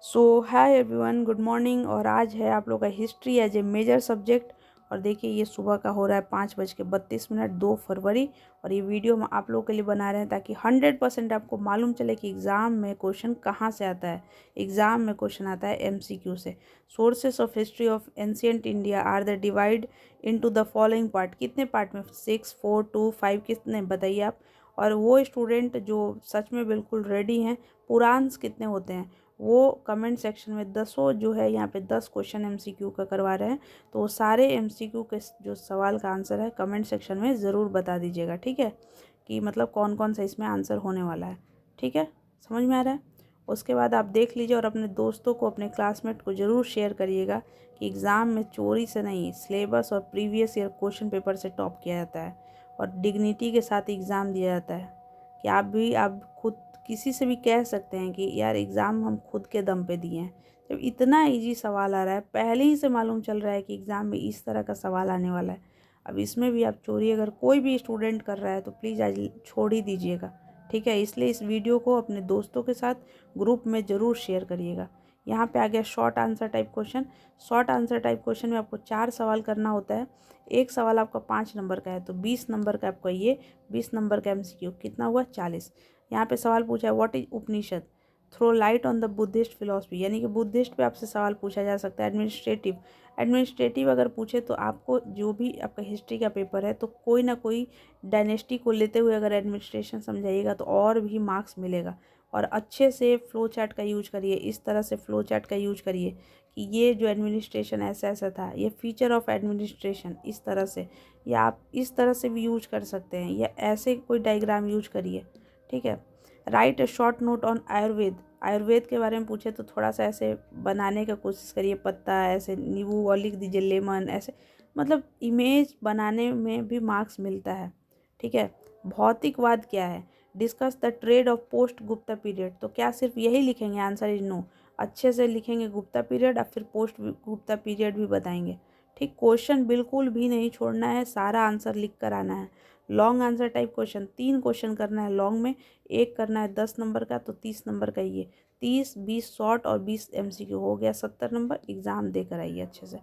सो hi everyone, good morning. और आज है आप लोग का history as a major subject. और देखिए ये सुबह का हो रहा है 5:32, 2 फरवरी। और ये वीडियो हम आप लोगों के लिए बना रहे हैं ताकि 100% आपको मालूम चले कि एग्ज़ाम में क्वेश्चन कहाँ से आता है। एग्ज़ाम में क्वेश्चन आता है एमसीक्यू से। Sources of history of ancient India are the divide into the following part. कितने पार्ट में? 6, 4, 2, 5 कितने बताइए आप। और वो स्टूडेंट जो सच में बिल्कुल रेडी हैं, पुरान्स कितने होते हैं वो कमेंट सेक्शन में दसों जो है यहाँ पे 10 क्वेश्चन एमसीक्यू का करवा रहे हैं। तो वो सारे एमसीक्यू के जो सवाल का आंसर है कमेंट सेक्शन में ज़रूर बता दीजिएगा, ठीक है, कि मतलब कौन कौन सा इसमें आंसर होने वाला है। ठीक है, समझ में आ रहा है। उसके बाद आप देख लीजिए और अपने दोस्तों को, अपने क्लासमेट को ज़रूर शेयर करिएगा कि एग्ज़ाम में चोरी से नहीं, सिलेबस और प्रीवियस ईयर क्वेश्चन पेपर से टॉप किया जाता है और डिग्निटी के साथ एग्ज़ाम दिया जाता है। कि आप खुद किसी से भी कह सकते हैं कि यार एग्ज़ाम हम खुद के दम पे दिए हैं। जब इतना इजी सवाल आ रहा है, पहले ही से मालूम चल रहा है कि एग्ज़ाम में इस तरह का सवाल आने वाला है, अब इसमें भी आप चोरी अगर कोई भी स्टूडेंट कर रहा है तो प्लीज़ आज छोड़ ही दीजिएगा, ठीक है। इसलिए इस वीडियो को अपने दोस्तों के साथ ग्रुप में ज़रूर शेयर करिएगा। यहाँ पे आ गया short answer type question. Short answer type question में आपको 4 सवाल करना होता है। एक सवाल आपका 5 नंबर का है तो 20 नंबर का आपका ये 20 नंबर का एमसीक्यू कितना हुआ? 40। यहाँ पे सवाल पूछा है what is Upanishad, throw light on the Buddhist philosophy, यानी कि बुद्धिस्ट पे आपसे सवाल पूछा जा सकता है। एडमिनिस्ट्रेटिव, एडमिनिस्ट्रेटिव अगर पूछे तो आपको जो भी आपका हिस्ट्री का पेपर है तो कोई ना कोई डायनेस्टी को लेते हुए अगर एडमिनिस्ट्रेशन समझाइएगा तो और भी मार्क्स मिलेगा। और अच्छे से फ्लो चार्ट का यूज करिए, इस तरह से फ्लो चार्ट का यूज करिए कि ये जो एडमिनिस्ट्रेशन ऐसा ऐसा था, ये फीचर ऑफ एडमिनिस्ट्रेशन इस तरह से, या आप इस तरह से भी यूज कर सकते हैं, या ऐसे कोई डायग्राम यूज करिए, ठीक है। Right A short note on Ayurveda, Ayurveda के बारे में पूछे तो थोड़ा सा ऐसे बनाने का कोशिश करिए, पत्ता ऐसे नींबू और लिख दीजिए लेमन ऐसे, मतलब इमेज बनाने में भी मार्क्स मिलता है, ठीक है। भौतिकवाद क्या है? Discuss the trade of post Gupta period, तो क्या सिर्फ यही लिखेंगे? Answer is no. अच्छे से लिखेंगे गुप्ता पीरियड और फिर पोस्ट गुप्ता पीरियड भी बताएंगे, ठीक। क्वेश्चन बिल्कुल भी नहीं छोड़ना है, सारा आंसर लिख कर आना है। Long answer type question 3 question करना है लॉन्ग में, एक करना है 10 नंबर का तो 30 नंबर का, ये 30, 20 शॉर्ट और 20 एमसीक्यू, हो गया 70 नंबर। एग्जाम देकर आइए अच्छे से।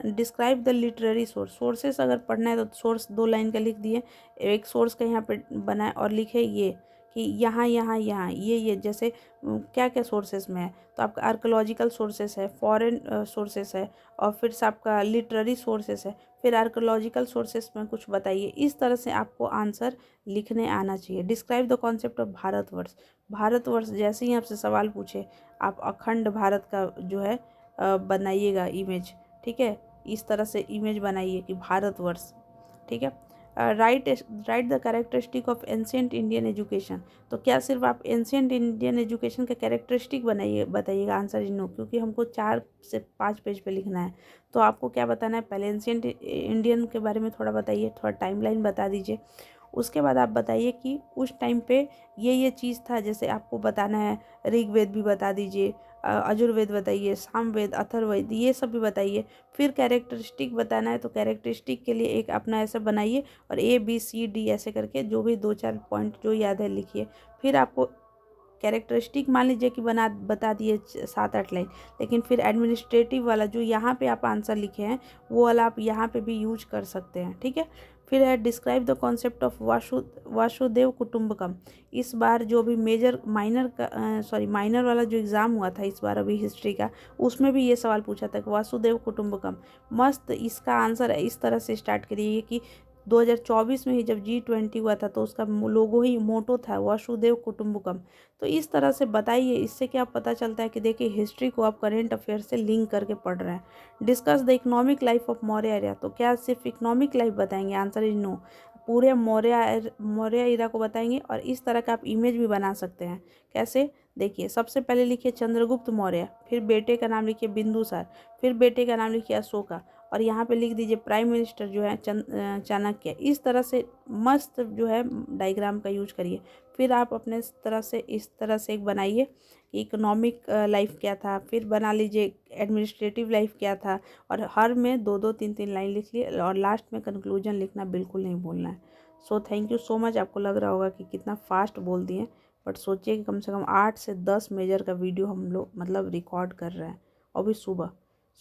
Describe the literary source, sources अगर पढ़ना है तो सोर्स 2 लाइन का लिख दिए। एक सोर्स का यहाँ पे बनाए और लिखे ये कि यहाँ यहाँ यहाँ ये जैसे क्या क्या सोर्सेस में है, तो आपका आर्कोलॉजिकल सोर्सेस है, फॉरेन सोर्सेस है, और फिर से आपका लिटरेरी सोर्सेस है, फिर आर्कोलॉजिकल सोर्सेस में कुछ बताइए। इस तरह से आपको आंसर लिखने आना चाहिए। Describe the concept of Bharatvarsh, Bharatvarsh जैसे ही आपसे सवाल पूछे आप अखंड भारत का जो है बनाइएगा इमेज, ठीक है। इस तरह से इमेज बनाइए कि भारतवर्ष, ठीक है। Right right the characteristic of ancient Indian education, तो क्या सिर्फ आप एंशियंट इंडियन एजुकेशन का कैरेक्टरिस्टिक बनाइए बताइएगा? आंसर इज नो, क्योंकि हमको 4 से 5 पेज पे लिखना है। तो आपको क्या बताना है? पहले एंशियंट इंडियन के बारे में थोड़ा बताइए, थोड़ा टाइमलाइन बता दीजिए। उसके बाद आप बताइए कि उस टाइम पे ये चीज़ था, जैसे आपको बताना है ऋग्वेद भी बता दीजिए, यजुर्वेद बताइए, सामवेद, अथर्ववेद, ये सब भी बताइए। फिर कैरेक्टरिस्टिक बताना है तो कैरेक्टरिस्टिक के लिए एक अपना ऐसा बनाइए और ABCD ऐसे करके जो भी 2-4 पॉइंट जो याद है लिखिए। फिर आपको कैरेक्टरिस्टिक मान लीजिए कि बता दिए 7-8 लाइन, लेकिन फिर एडमिनिस्ट्रेटिव वाला जो यहाँ पे आप आंसर लिखे हैं वो वाला आप यहाँ पे भी यूज कर सकते हैं, ठीक है। फिर है describe the concept of Vasudhaiva Kutumbakam. इस बार जो भी माइनर वाला जो एग्ज़ाम हुआ था इस बार अभी हिस्ट्री का, उसमें भी ये सवाल पूछा था कि वासुदेव कुटुम्बकम। मस्त इसका आंसर है, इस तरह से स्टार्ट करिए कि 2024 में ही जब G20 हुआ था तो उसका लोगो ही मोटो था वसुदेव कुटुम्बकम। तो इस तरह से बताइए, इससे क्या पता चलता है कि देखिए हिस्ट्री को आप करेंट अफेयर से लिंक करके पढ़ रहे हैं। Discuss the economic life of Maurya area, तो क्या सिर्फ इकोनॉमिक लाइफ बताएंगे? आंसर इज नो, पूरे मौर्य एरा को बताएंगे। और इस तरह का आप इमेज भी बना सकते हैं। कैसे? देखिए, सबसे पहले लिखिए चंद्रगुप्त मौर्य, फिर बेटे का नाम लिखिए बिंदुसार, फिर बेटे का नाम लिखिए अशोका, और यहाँ पे लिख दीजिए प्राइम मिनिस्टर जो है चाणक्य। इस तरह से मस्त जो है डायग्राम का यूज करिए। फिर आप अपने तरह से इस तरह से एक बनाइए कि इकोनॉमिक लाइफ क्या था, फिर बना लीजिए एडमिनिस्ट्रेटिव लाइफ क्या था, और हर में 2-2, 3-3 लाइन लिख लिए और लास्ट में कंक्लूजन लिखना बिल्कुल नहीं भूलना है। So thank you so much. आपको लग रहा होगा कि कितना फास्ट बोल दिए, बट सोचिए कि कम से कम 8 से 10 मेजर का वीडियो हम लोग मतलब रिकॉर्ड कर रहे हैं, और भी सुबह।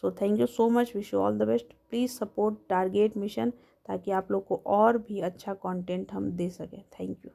So thank you so much, wish you all the best. Please support target mission, ताकि आप लोग को और भी अच्छा कंटेंट हम दे सकें। Thank you.